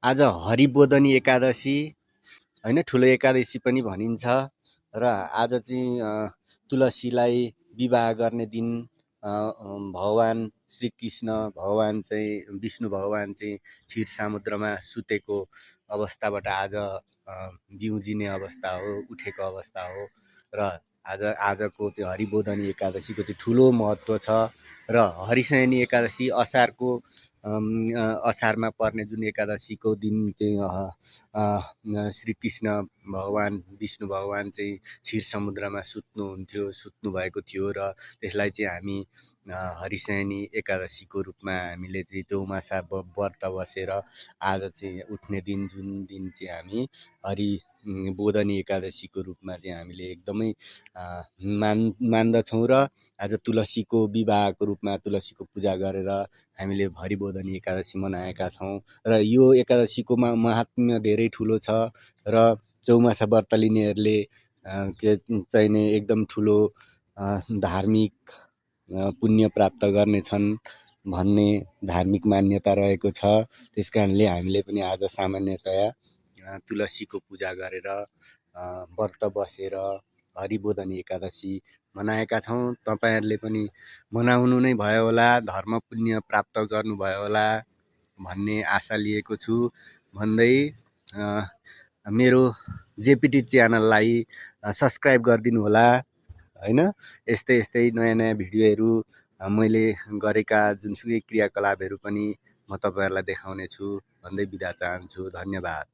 आज हरिबोधनी एकादशी हैन, ठुलो एकादशी पनि भनिन्छ र आज चाहिँ तुलसीलाई विवाह गर्ने दिन। भगवान श्रीकृष्ण भगवान चाहिँ विष्णु भगवान चाहिँ क्षीर समुद्रमा सुतेको अवस्थाबाट आज बिउजिने अवस्था हो, उठेको अवस्था हो र आजको चाहिँ हरिबोधनी एकादशीको चाहिँ ठुलो महत्त्व छ। र हरिशयनी एकादशी असारमा पर्ने जुन एकादशीको दिन चाहिँ श्रीकृष्ण भगवान विष्णु भगवान चाहिँ क्षीर समुद्रमा सुत्नु भएको थियो र त्यसलाई चाहिँ हामी हरिशयनी एकादशीको रूपमा हामीले चाहिँ चौमासा व्रत बसेर आज चाहिँ उठ्ने दिन जुन दिन चाहिँ हामी बोधनी एकादशीको रूपमा चाहिँ हामीले एकदमै मान्दछौँ र आज तुलसीको विवाहको रूपमा तुलसीको पूजा गरेर हामीले हरिबोधनी एकादशी मनाएका छौँ र यो एकादशीको महात्म्य धेरै ठुलो छ र चौमासा व्रत लिनेहरूले चाहिने एकदम ठुलो धार्मिक पुण्य प्राप्त गर्नेछन् भन्ने धार्मिक मान्यता रहेको छ। त्यसकारणले हामीले पनि आज सामान्यतया तुलसीको पूजा गरेर व्रत बसेर हरिबोधनी एकादशी मनाएका छौँ। तपाईँहरूले पनि मनाउनु नै भयो होला, धर्म पुण्य प्राप्त गर्नुभयो होला भन्ने आशा लिएको छु भन्दै मेरो जेपिटी च्यानललाई सब्सक्राइब गरिदिनु होला हैन। यस्तै यस्तै नयाँ नयाँ भिडियोहरू मैले गरेका जुनसुकै क्रियाकलापहरू पनि म तपाईँहरूलाई देखाउने छु भन्दै बिदा चाहन्छु। धन्यवाद।